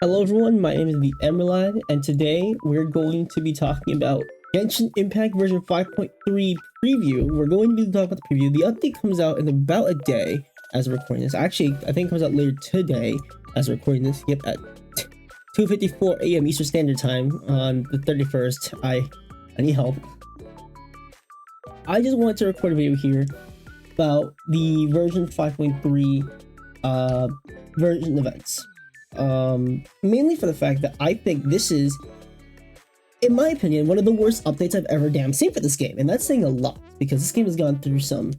Hello everyone, my name is the Emerald, and today we're going to be talking about Genshin Impact version 5.3 preview. We're going to be talking about the preview. The update comes out in about a day as we're recording this. Actually, I think it comes out later today as we're recording this. Yep, at 2:54 a.m. Eastern Standard Time on the 31st. I need help. I just wanted to record a video here about the version 5.3 version events. Mainly for the fact that I think this is, in my opinion, one of the worst updates I've ever seen for this game, and that's saying a lot because this game has gone through some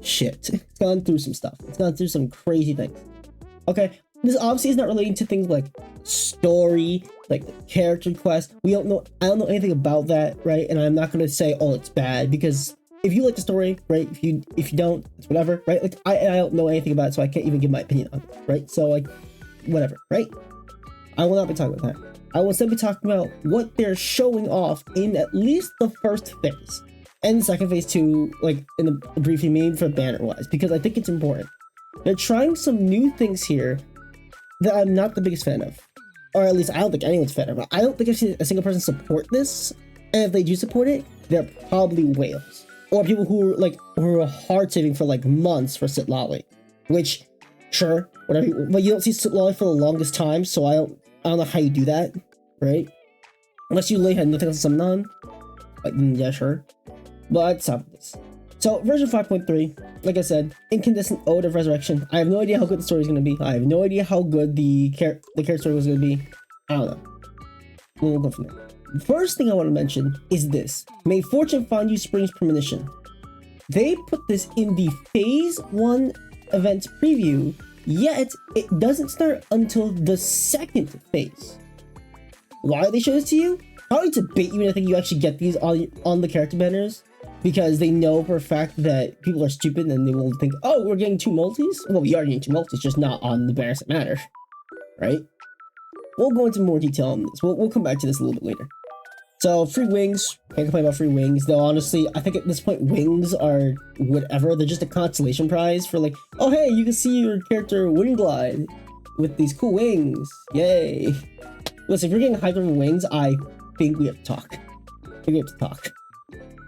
shit. It's gone through some stuff. It's gone through some crazy things. Okay, this obviously is not relating to things like story, like the character quest. I don't know anything about that, right? And I'm not gonna say, oh, it's bad, because if you like the story, right? If you don't, it's whatever, right? Like I don't know anything about it, so I can't even give my opinion on it, right? So like, whatever, right? I will not be talking about that. I will simply be talking about what they're showing off in at least the first phase and the second phase too, like in the briefing made for banner wise, because I think it's important. They're trying some new things here that I'm not the biggest fan of, or at least I don't think anyone's fan of. I don't think I've seen a single person support this, and if they do support it, they're probably whales or people who are hard saving for like months for Sit Lolly, which sure, whatever, but you don't see Sit Lolly for the longest time, so I don't know how you do that, right? Unless you literally had nothing else to summon on, like, yeah, sure. But let's stop this. So version 5.3, like I said, incandescent ode of resurrection. I have no idea how good the story is going to be. I have no idea how good the character story was going to be. I don't know. We'll go from there. The first thing I want to mention is this: may fortune find you, spring's premonition. They put this in the phase 1 event preview, yet it doesn't start until the second phase. Why they show this to you? Probably to bait you into thinking you actually get these on the character banners, because they know for a fact that people are stupid and they will think, oh, we're getting 2 multis? Well, we are getting 2 multis, just not on the banners that matter, right? We'll go into more detail on this. We'll come back to this a little bit later. So, free wings. Can't complain about free wings, though honestly, I think at this point, wings are whatever. They're just a consolation prize for like, oh hey, you can see your character wing glide with these cool wings. Yay. Listen, if you're getting hyped over wings, I think we have to talk.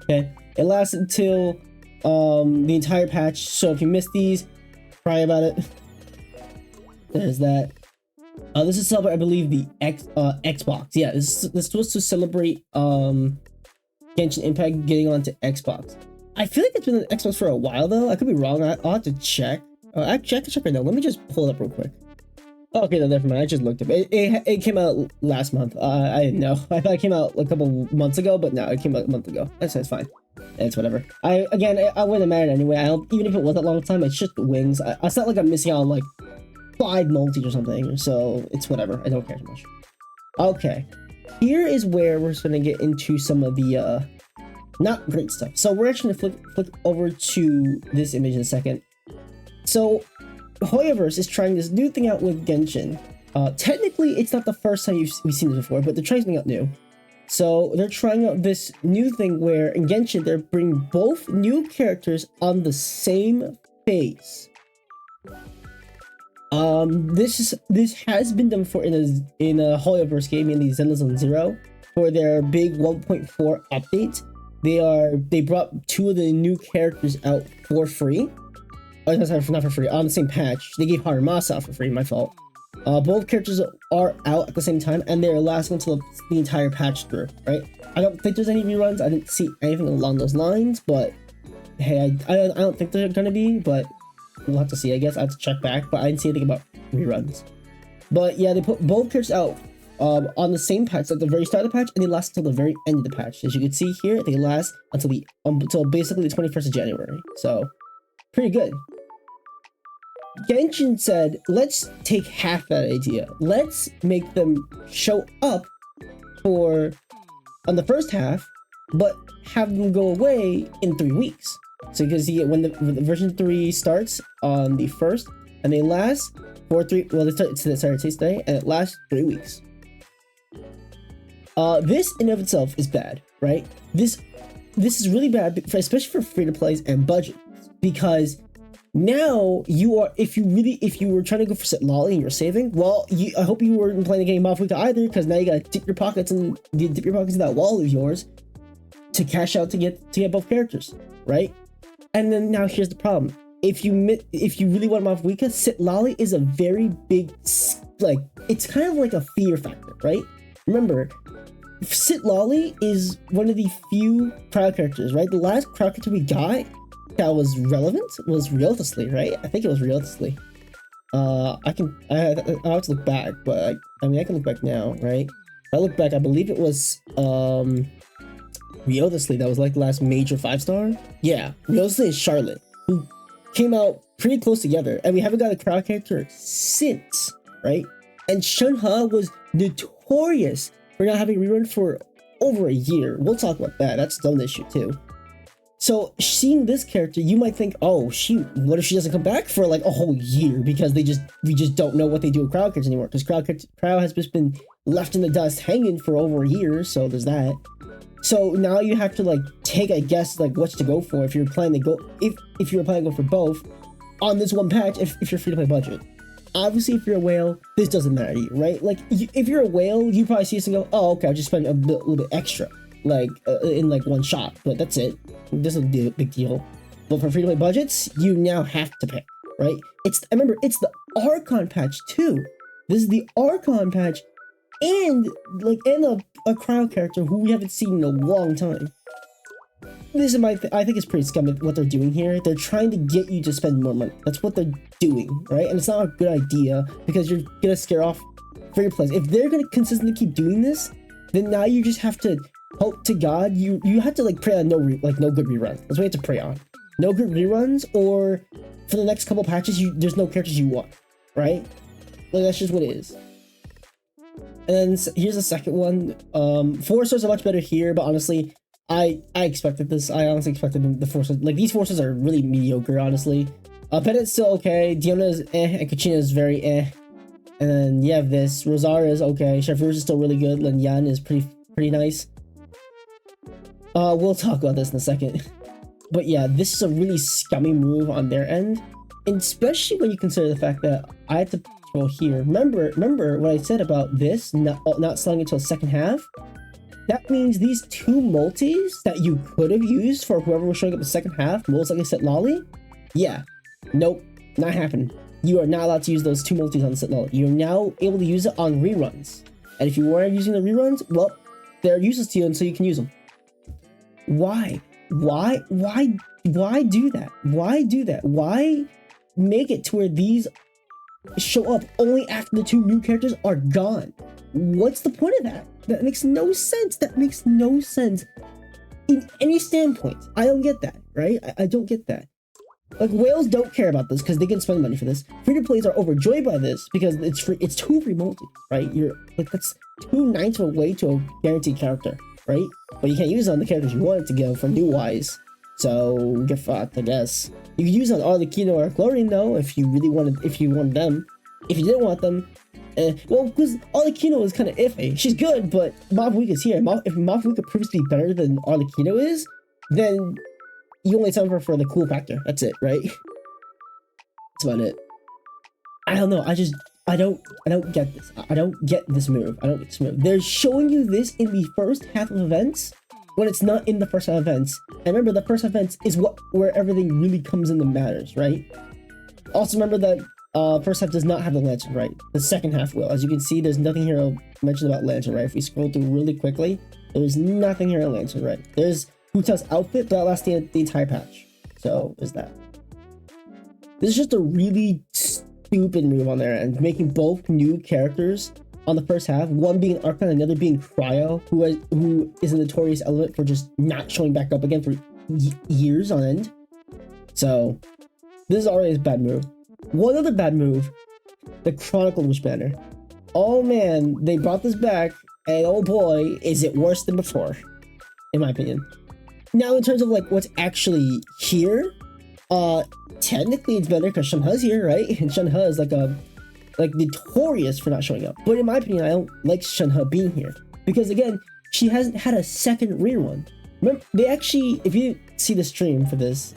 Okay? It lasts until the entire patch, so if you missed these, cry about it. There's that. This is celebrate, I believe, the Xbox. Yeah, this is supposed to celebrate Genshin Impact getting onto Xbox. I feel like it's been on Xbox for a while though. I could be wrong. I'll have to check. Actually, I can check right now. Let me just pull it up real quick. Oh, okay, no, never mind. I just looked up. It came out last month. I didn't know. I thought it came out a couple months ago, but no, it came out a month ago. That's fine. It's whatever. I wouldn't matter anyway. Even if it was a long time, it's just the wings. It's not like I'm missing out on like 5 multis or something, so it's whatever. I don't care too much. Okay, here is where we're just gonna get into some of the not great stuff. So we're actually gonna flick over to this image in a second. So Hoyoverse is trying this new thing out with Genshin. Technically, it's not the first time we've seen this before, but they're trying something out new. So they're trying out this new thing where in Genshin they're bringing both new characters on the same phase. This has been done before in a Hoyoverse game, in the Zenless Zone Zero, for their big 1.4 update. They brought 2 of the new characters out for free. Oh, not for free, on the same patch. They gave Haramasa out for free, my fault. Both characters are out at the same time, and they're lasting until the entire patch through, right? I don't think there's any reruns. I didn't see anything along those lines, but hey, I don't think they're gonna be, but we'll have to see. I guess I have to check back, but I didn't see anything about reruns. But yeah, they put both characters out on the same patch at the very start of the patch, and they last until the very end of the patch. As you can see here, they last until basically the 21st of January. So pretty good. Genshin said, let's take half that idea. Let's make them show up on the first half, but have them go away in 3 weeks. So you can see when the version 3 starts on the 1st, and they last for 3. Well, it started today, and it lasts 3 weeks. This in of itself is bad, right? This is really bad, especially for free to plays and budgets, because Now you are, if you were trying to go for Sit Lolly and you're saving, well, I hope you weren't playing the game Mafuika either, because now you gotta dip your pockets in that wall of yours to cash out to get both characters, right? And then now here's the problem: if you really want Mafuika, Sit Lolly is a very big, like, it's kind of like a fear factor, right? Remember, Sit Lolly is one of the few crowd characters, right? The last crowd character we got that was relevant was Realtously, right? I think it was Realtously. I have to look back, but I mean I can look back now, right? If I look back, I believe it was Realtously that was like the last major 5-star. Yeah, Realtously and Charlotte, who came out pretty close together, and we haven't got a crowd character since, right? And Shunha was notorious for not having rerun for over a year. We'll talk about that. That's its own issue too. So seeing this character, you might think, oh shoot, what if she doesn't come back for like a whole year because we just don't know what they do with crowd cards anymore, because crowd has just been left in the dust hanging for over a year. So there's that. So now you have to like take a guess like what to go for if you're planning to go if you're planning to go for both on this one patch if you're free to play budget. Obviously, if you're a whale, this doesn't matter to you, right? Like if you're a whale, you probably see this and go, oh okay, I'll just spend a little bit extra, like in like one shot, but that's it. This is a big deal. But for free-to-play budgets, you now have to pay, right? Remember, it's the Archon patch too. This is the Archon patch, and a crowd character who we haven't seen in a long time. This is I think it's pretty scummy what they're doing here. They're trying to get you to spend more money. That's what they're doing, right? And it's not a good idea because you're gonna scare off free players. If they're gonna consistently keep doing this, then now you just have to hope to God you have to like pray on no good reruns. That's what you have to pray on. No good reruns, or for the next couple patches, there's no characters you want, right? Like that's just what it is. And then here's the second one. 4 stars are much better here, but honestly, I expected this. I honestly expected the 4 stars. Like these 4 stars are really mediocre, honestly. Pettit's still okay. Diona is and Kachina is very And then you have this. Rosaria is okay. Chef Rouge is still really good. Lin Yan is pretty nice. We'll talk about this in a second. But yeah, this is a really scummy move on their end, and especially when you consider the fact that I had to go here. Remember what I said about this not selling until the second half? That means these 2 multis that you could have used for whoever was showing up the second half, most likely Sit Lolly. Yeah, nope, not happening. You are not allowed to use those 2 multis on Sit Lolly. You're now able to use it on reruns, and if you weren't using the reruns, well, they're useless to you until you can use them. Why do that? Why do that? Why make it to where these show up only after the 2 new characters are gone? What's the point of that? That makes no sense. That makes no sense in any standpoint. I don't get that, right? I don't get that. Like, whales don't care about this because they can spend money for this. Free-to-plays are overjoyed by this because it's free. It's 2 free multi, right? You're like, that's 2 nights away to a guaranteed character, right? But you can't use it on the characters you want it to go for new wise. So get fucked, I guess. You can use it on Arlecchino or Chlorine though, if you really wanted, if you wanted them. If you didn't want them, well, because Arlecchino is kind of iffy. She's good, but Mafuika's here. If Mafuika proves to be better than Arlecchino is, then you only send her for the cool factor. That's it, right? That's about it. I don't know. I don't get this. I don't get this move. I don't get this move. They're showing you this in the first half of events when it's not in the first half of events. And remember, the first half of events is where everything really comes into matters, right? Also remember that first half does not have the lantern, right? The second half will. As you can see, there's nothing here to mention about lantern, right? If we scroll through really quickly, there's nothing here on lantern, right? There's Huta's outfit, but that lasts the entire patch. So there's that. This is just a really stupid move on their end, making both new characters on the first half, one being Archon and the other being Cryo, who is a notorious element for just not showing back up again for years on end. So this is already a bad move. One other bad move, the Chronicled Wish banner. Oh man, they brought this back, and oh boy, is it worse than before, in my opinion. Now, in terms of like what's actually here, technically it's better because Shunha's here, right? And Shunha is like notorious for not showing up. But in my opinion, I don't like Shunha being here because again, she hasn't had a second rerun. Remember, they actually, if you see the stream for this,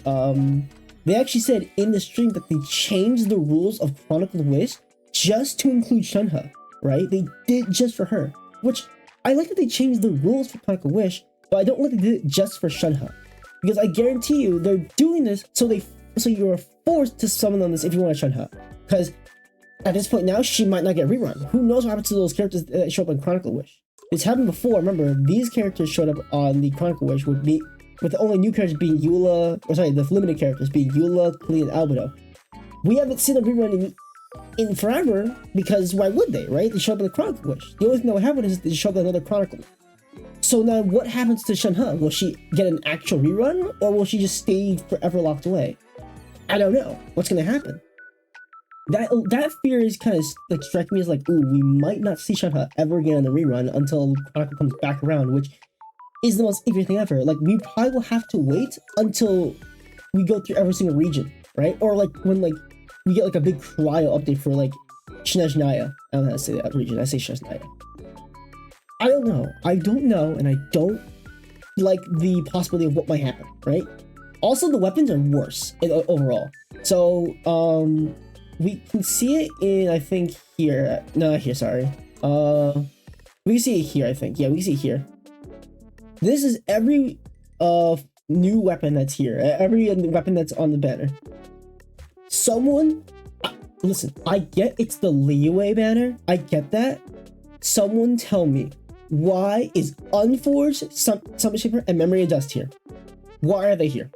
They actually said in the stream that they changed the rules of Chronicled Wish just to include Shunha, right? They did just for her, which I like that they changed the rules for Chronicled Wish, but I don't like they did it just for Shunha, because I guarantee you they're doing this so you're forced to summon on this if you want a Shunha, because at this point now she might not get rerun. Who knows what happens to those characters that show up in Chronicle Wish? It's happened before. Remember, these characters showed up on the Chronicle Wish with the only new characters being Eula, or sorry, the limited characters being Eula, Klee, and Albedo. We haven't seen them rerun in forever, because why would they, right? They show up in the Chronicle Wish. The only thing that would happen is they show up in another Chronicle. So now what happens to Shunha? Will she get an actual rerun, or will she just stay forever locked away? I don't know. What's gonna happen? That fear is kind of like striking me as like, ooh, we might not see Shunha ever again in the rerun until Chronicle comes back around, which is the most ignorant thing ever. Like, we probably will have to wait until we go through every single region, right? Or like when like we get like a big cryo update for like Snezhnaya. I don't know how to say that region. I say Snezhnaya. I don't know, and I don't like the possibility of what might happen, right? Also, the weapons are worse overall. So, we can see it in, I think, here. No, not here, sorry. We can see it here, I think. Yeah, we can see it here. This is every new weapon that's here. Every weapon that's on the banner. Someone, listen, I get it's the Liyue banner. I get that. Someone tell me, why is Unforged, Summon Shaper, and Memory of Dust here? Why are they here?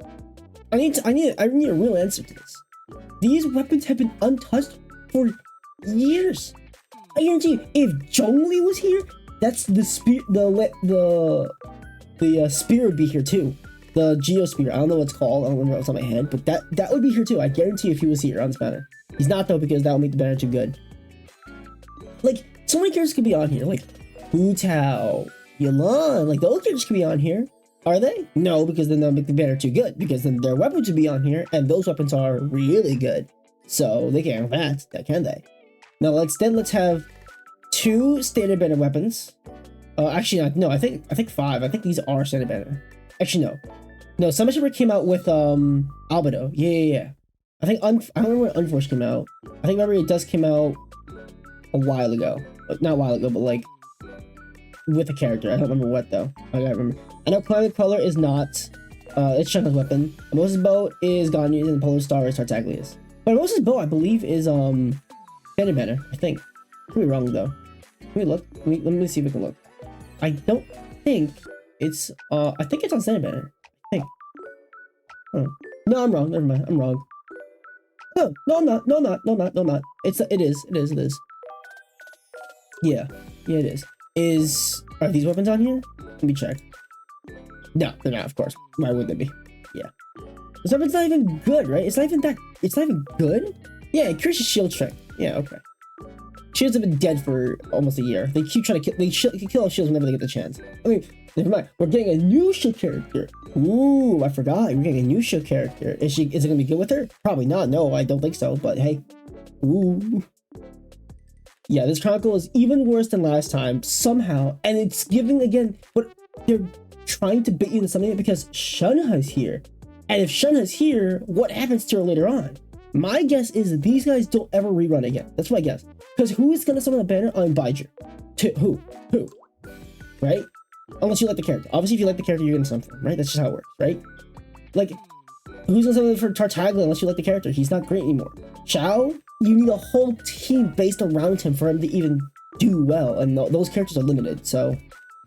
I need a real answer to this. These weapons have been untouched for years. I guarantee you, if Zhongli was here, that's the spear. The spear would be here too. The Geo Spear. I don't know what it's called. I don't remember what's on my head, but that would be here too. I guarantee you, if he was here on this banner. He's not though, because that would make the banner too good. Like, so many characters could be on here, like Hu Tao, Yelan. Like, those characters could be on here. Are they? No, because then they'll make the banner too good, because then their weapons would be on here, and those weapons are really good. So they can't have that, can they? Now let's have 2 standard banner weapons. Actually not, no, I think 5. I think these are standard banner. Actually no, Summon Shaper came out with Albedo. Yeah. I think I don't remember when Unforged came out. I think Memory of Dust came out a while ago. Not a while ago, but like with a character. I don't remember what though. I gotta remember. I know Climate Queller is not, it's Shunha's weapon. Moses' bow is Ganyu's, and Polar Star is Tartaglia's. But Moses' bow, I believe, is, standard banner, I think. I could be wrong, though. Can we look? Let me see if we can look. I don't think it's, I think it's on standard banner. I think. Oh. No, I'm wrong. Never mind. I'm wrong. Oh, no, I'm not. No, I'm not. It is. Yeah, it is. Are these weapons on here? Let me check. No, they're not, of course. Why would they be? Yeah. This weapon's not even good, right? It's not even good? Yeah, it creates a shield trick. Yeah, okay. Shields have been dead for almost a year. They keep trying to kill off shields whenever they get the chance. I mean, never mind. We're getting a new shield character. Ooh, I forgot. We're getting a new shield character. Is it gonna be good with her? Probably not. No, I don't think so, but hey. Ooh. Yeah, this Chronicle is even worse than last time, somehow. And it's giving, again, but they're trying to bait you into something because Shunha's here. And if Shunha's here, what happens to her later on? My guess is that these guys don't ever rerun again. That's my guess. Because who is going to summon a banner on Baiju? Who? Right? Unless you like the character. Obviously, if you like the character, you're going to summon him, right? That's just how it works, right? Like, who's going to summon for Tartaglia unless you like the character? He's not great anymore. Xiao, you need a whole team based around him for him to even do well. And those characters are limited, so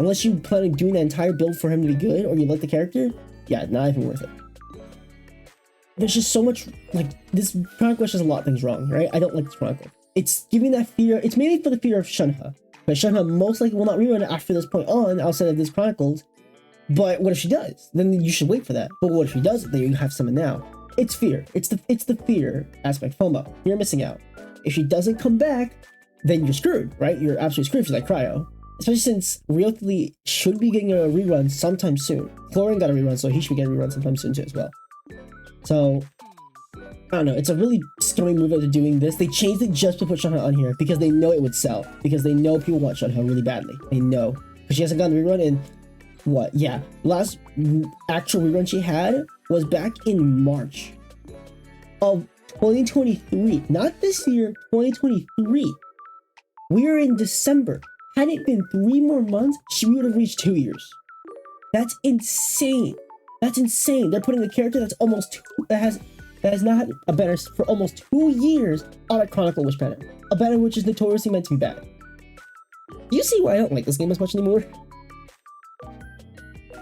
unless you plan on doing that entire build for him to be good, or you like the character, yeah, not even worth it. There's just so much, like, this Chronicle has a lot of things wrong, right? I don't like this Chronicle. It's giving that fear, it's mainly for the fear of Shunha. But Shunha most likely will not rerun after this point on, outside of this Chronicles. But what if she does? Then you should wait for that. But what if she doesn't? Then you have someone now. It's fear. It's the fear aspect. FOMO. You're missing out. If she doesn't come back, then you're screwed, right? You're absolutely screwed if you like Cryo. Especially since Realty should be getting a rerun sometime soon. Chlorine got a rerun, so he should be getting a rerun sometime soon too as well. So, I don't know. It's a really scummy move that they're doing this. They changed it just to put Shunha on here because they know it would sell. Because they know people want Shunha really badly. They know. Because she hasn't gotten a rerun in, what? Yeah. Last actual rerun she had was back in March. of 2023, not this year, 2023. We're in December. Had it been 3 more months, she would have reached 2 years. That's insane. That's insane. They're putting a character that's almost that has not had a banner for almost 2 years on a Chronicled Wish banner. A banner which is notoriously meant to be bad. Do you see why I don't like this game as much anymore?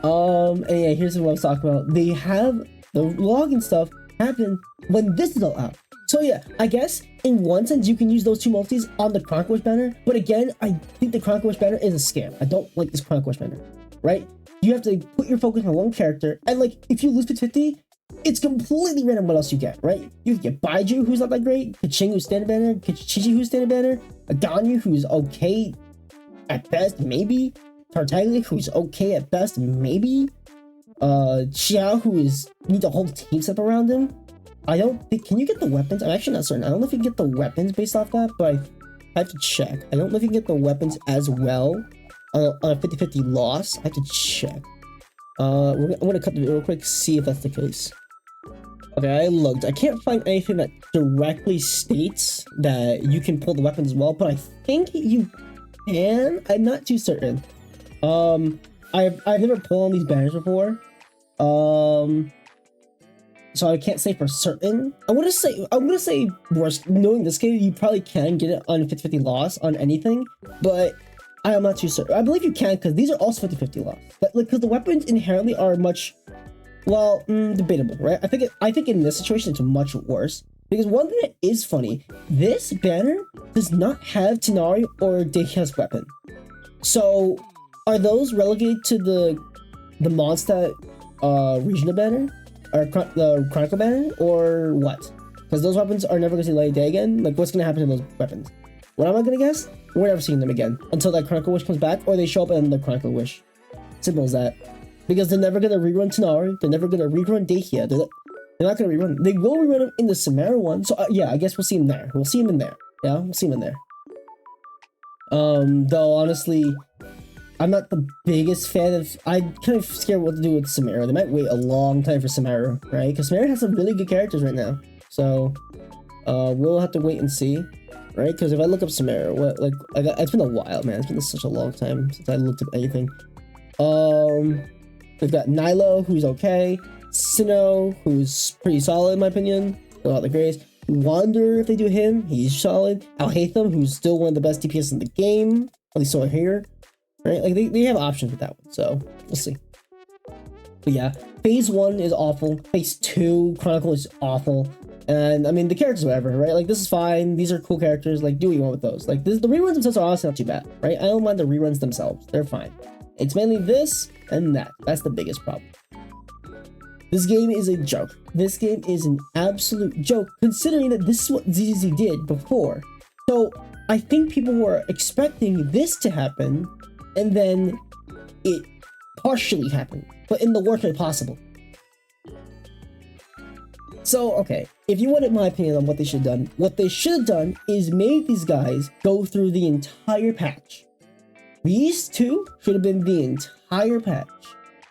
And yeah, here's what I was talking about. They have the login stuff happen when this is all out. So yeah, I guess in one sense you can use those two multis on the Chronicled Wish banner, but again, I think the Chronicled Wish banner is a scam. I don't like this Chronicled Wish banner, right? You have to put your focus on one character, and like if you lose 50-50, it's completely random what else you get, right? You can get Baiju, who's not that great, Kaching, who's standard banner, Kichichi, who's standard banner, a Ganyu, who's okay at best, maybe, Tartaglia, who's okay at best, maybe, Xiao, who needs a whole team set around him. I don't think, can you get the weapons? I'm actually not certain. I don't know if you can get the weapons based off that, but I have to check. I don't know if you can get the weapons as well on a 50-50 loss. I have to check. I'm gonna cut the video real quick, see if that's the case. Okay, I looked. I can't find anything that directly states that you can pull the weapons as well, but I think you can. I'm not too certain. I've never pulled on these banners before. So I can't say for certain. I'm gonna say worst. Knowing this game, you probably can get it on 50-50 loss on anything, but I am not too certain. I believe you can because these are also 50-50 loss. But like, because the weapons inherently are much, well, debatable, right? I think in this situation it's much worse because one thing that is funny, this banner does not have Tighnari or Deiha's weapon. So are those relegated to the Mondstadt regional banner? Or the Chronicle banner, or what? Because those weapons are never going to see light of day again. Like, what's going to happen to those weapons? What am I going to guess? We're never seeing them again until that Chronicled Wish comes back, or they show up in the Chronicled Wish. Simple as that. Because they're never going to rerun Tighnari. They're never going to rerun Dehia. They're not going to rerun. They will rerun them in the Samara one. So yeah, I guess we'll see them there. We'll see them in there. Yeah, we'll see them in there. Though honestly, I'm not the biggest fan of. I'm kind of scared what to do with Samara. They might wait a long time for Samara, right? Because Samara has some really good characters right now. So, we'll have to wait and see, right? Because if I look up Samara, it's been a while, man. It's been such a long time since I looked up anything. We've got Nilo, who's okay. Sinnoh, who's pretty solid in my opinion. A lot of the greatest. Wander, if they do him, he's solid. Alhaitham, who's still one of the best DPS in the game, at least over here. Right, like they have options with that one, so we'll see. But yeah, phase 1 is awful. Phase 2 Chronicle is awful, and I mean the characters, whatever, right? Like this is fine. These are cool characters. Like do what you want with those. Like the reruns themselves are honestly not too bad, right? I don't mind the reruns themselves. They're fine. It's mainly this and that. That's the biggest problem. This game is a joke. This game is an absolute joke, considering that this is what ZZZ did before. So I think people were expecting this to happen. And then it partially happened, but in the worst way possible. So, okay, if you wanted my opinion on what they should have done is made these guys go through the entire patch. These two should have been the entire patch.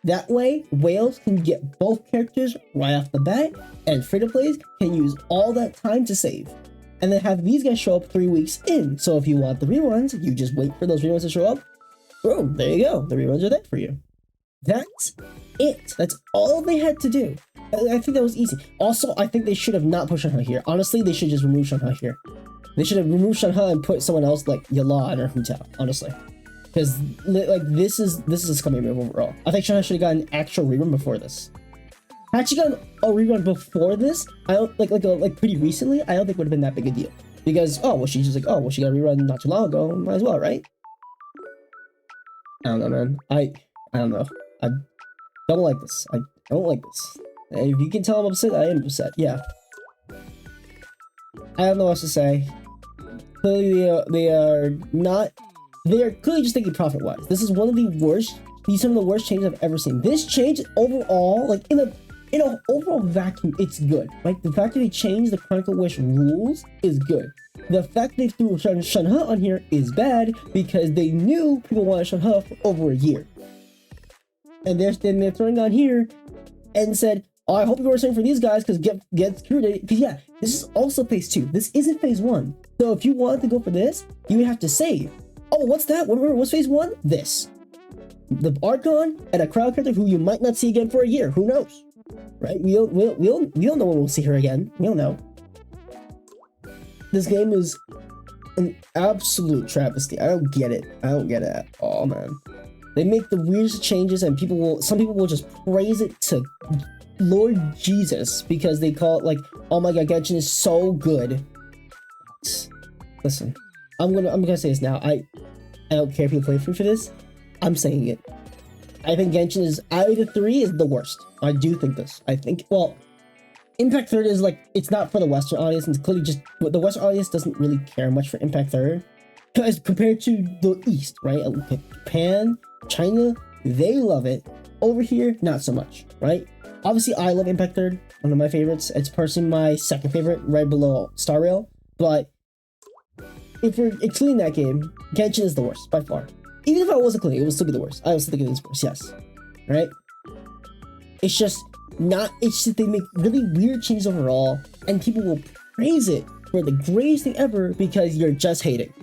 That way, whales can get both characters right off the bat, and free-to-plays can use all that time to save. And then have these guys show up 3 weeks in. So if you want the reruns, you just wait for those reruns to show up. Boom, there you go. The reruns are there for you. That's it. That's all they had to do. I think that was easy. Also, I think they should have not put Shanha here. Honestly, they should just remove Shanha here. They should have removed Shanha and put someone else like Yalan or Hu Tao, honestly. Because like this is a scummy move overall. I think Shanha should have gotten an actual rerun before this. Had she gotten a rerun before this, I don't like pretty recently, I don't think would have been that big a deal. Because she just like, she got a rerun not too long ago, might as well, right? I don't know, man. I don't know. I don't like this. I don't like this. And if you can tell I'm upset, I am upset. Yeah. I don't know what else to say. Clearly, they are clearly just thinking profit-wise. This is one of the worst. These are some of the worst changes I've ever seen. This change overall, like in a overall vacuum, it's good. Like the fact that they changed the Chronicled Wish rules is good. The fact they threw Shanha on here is bad because they knew people wanted Shanha for over a year. And they're throwing on here and said, I hope you were saying for these guys because get screwed. Because yeah, this is also phase 2. This isn't phase 1. So if you wanted to go for this, you would have to save. Oh, what's that? What's phase 1? This. The Archon and a crowd character who you might not see again for a year. Who knows? Right? We don't know when we'll see her again. We don't know. This game is an absolute travesty. I don't get it. I don't get it at all, man. They make the weirdest changes, and some people will just praise it to Lord Jesus because they call it like, oh my god, Genshin is so good. Listen, I'm gonna say this now. I don't care if you play free for this. I'm saying it. I think Genshin is out of the 3 is the worst. I do think this. I think, well, Impact 3rd is like, it's not for the Western audience, and it's clearly just, the Western audience doesn't really care much for Impact 3rd as compared to the East, right? Japan, China, they love it. Over here, not so much, right? Obviously, I love Impact 3rd, one of my favorites. It's personally my second favorite, right below Star Rail. But if we're excluding that game, Genshin is the worst by far. Even if I wasn't clean, it would still be the worst. I would still think it is worse, yes. Right? It's just they make really weird changes overall, and people will praise it for the greatest thing ever because you're just hating.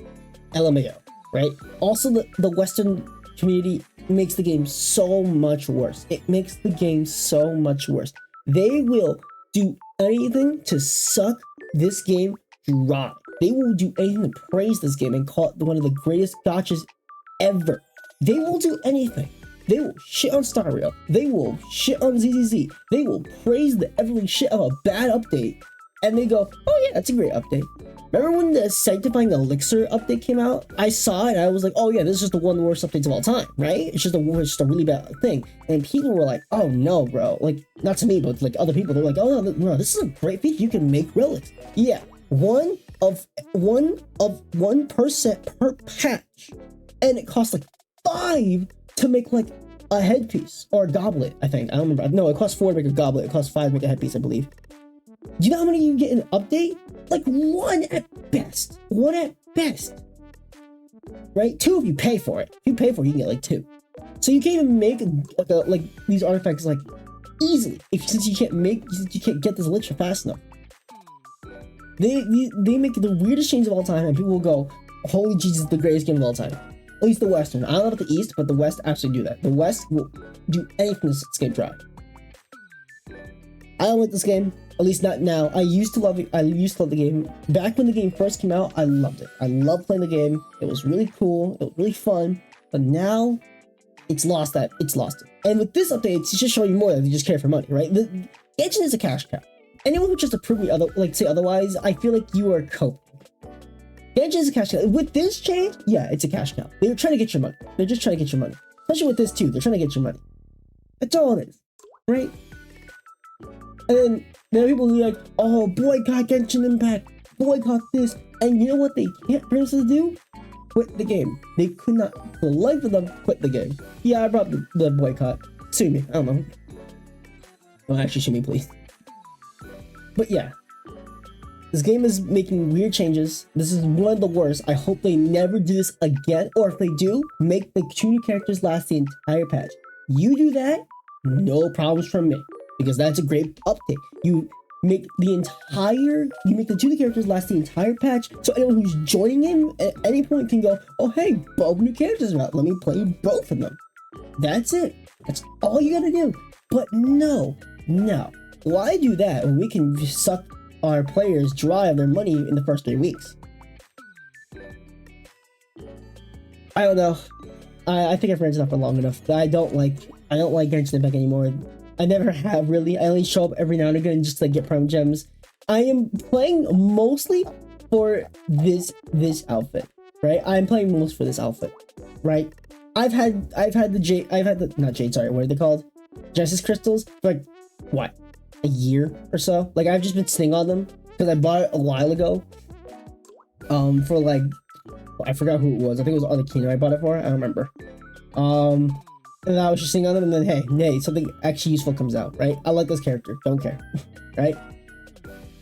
LMAO, right? Also, the Western community makes the game so much worse. It makes the game so much worse. They will do anything to suck this game dry. They will do anything to praise this game and call it one of the greatest gachas ever. They will do anything. They will shit on Star Rail. They will shit on ZZZ. They will praise the every shit of a bad update. And they go, oh yeah, that's a great update. Remember when the Sanctifying Elixir update came out? I saw it and I was like, oh yeah, this is just the one of the worst updates of all time, right? It's just a really bad thing. And people were like, oh no, bro. Like, not to me, but like other people, they're like, oh no, this is a great feature. You can make relics. Yeah, 1% per patch. And it costs like 5 to make like a headpiece or a goblet, I think. I don't remember. No, it costs 4 to make a goblet. It costs 5 to make a headpiece, I believe. Do you know how many you get in an update? Like 1 at best. 1 at best. Right? 2 if you pay for it. If you pay for it, you can get like 2. So you can't even make like these artifacts like easily since you can't get this elixir fast enough. They make the weirdest change of all time, and people will go, holy Jesus, the greatest game of all time. At least the Western. I don't know about the East, but the West absolutely do that. The West will do anything to set this game dry. I don't like this game, at least not now. I used to love it. I used to love the game. Back when the game first came out, I loved it. I loved playing the game. It was really cool. It was really fun. But now, it's lost it. And with this update, it's just showing you more that they just care for money, right? The Genshin is a cash cow. Anyone who just to prove me say otherwise, I feel like you are coping. Genshin is a cash cow. With this change, yeah, it's a cash cow. They're trying to get your money. They're just trying to get your money. Especially with this too. They're trying to get your money. That's all it is, right? And then there are people who are like, oh, boycott Genshin Impact. Boycott this. And you know what they can't bring us to do? Quit the game. They could not, for the life of them, quit the game. Yeah, I brought the boycott. Sue me. I don't know. Well, actually, sue me, please. But yeah. This game is making weird changes. This is one of the worst. I hope they never do this again. Or if they do, make the 2 new characters last the entire patch. You do that, no problems from me. Because that's a great update. You make the 2 new characters last the entire patch. So anyone who's joining in at any point can go, oh hey, both new characters are out. Let me play both of them. That's it. That's all you gotta do. But no. Why do that when we can suck our players dry of their money in the first 3 weeks? I don't know. I think I've ranted enough for long enough. I don't like Genshin Impact anymore. I never have really. I only show up every now and again just to get prime gems. I am playing mostly for this outfit, right? I'm playing most for this outfit, right? I've had the not jade, sorry, what are they called? Genesis crystals for like what? A year or so. Like I've just been sitting on them because I bought it a while ago. For like, I forgot who it was. I think it was Arlecchino I bought it for. I don't remember. And I was just sitting on them, and then hey, something actually useful comes out, right? I like this character. Don't care, right?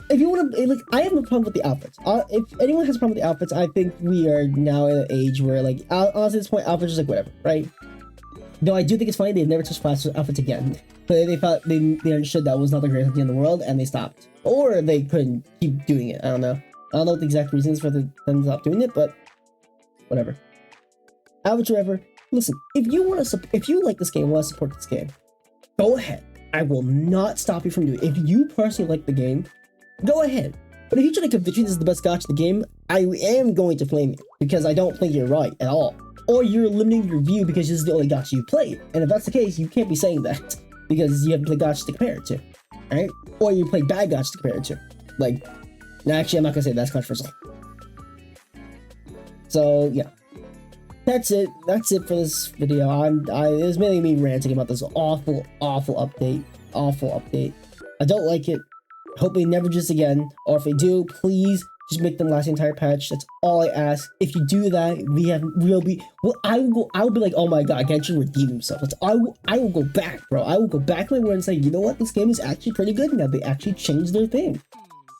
If you want to, like, I have no problem with the outfits. If anyone has a problem with the outfits, I think we are now in an age where, like, honestly, at this point, outfits is like whatever, right? Though I do think it's funny they've never touched class outfits again. But they thought they understood that was not the greatest idea in the world and they stopped. Or they couldn't keep doing it. I don't know. I don't know what the exact reasons for them to stop doing it, but whatever. Average Rever, listen, if you like this game and want to support this game, go ahead. I will not stop you from doing it. If you personally like the game, go ahead. But if you try to convince me this is the best gacha in the game, I am going to flame you because I don't think you're right at all. Or you're limiting your view because this is the only gacha you played. And if that's the case, you can't be saying that because you haven't played gacha to compare it to, right? Or you played bad gacha to compare it to. Like, no, actually, I'm not gonna say that's controversial. So yeah, that's it. That's it for this video. It was mainly me ranting about this awful update. Awful update. I don't like it. Hope they never do this again. Or if they do, please just make them last the entire patch. That's all I ask. If you do that, I will be like, oh my god, Genshin redeemed himself. I will go back, bro. I will go back to my word and say, you know what, this game is actually pretty good now. They actually changed their thing.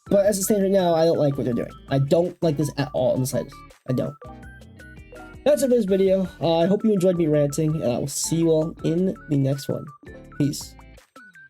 But as it stands right now, I don't like what they're doing. I don't like this at all in the slightest. I don't. That's it for this video. I hope you enjoyed me ranting, and I will see you all in the next one. Peace.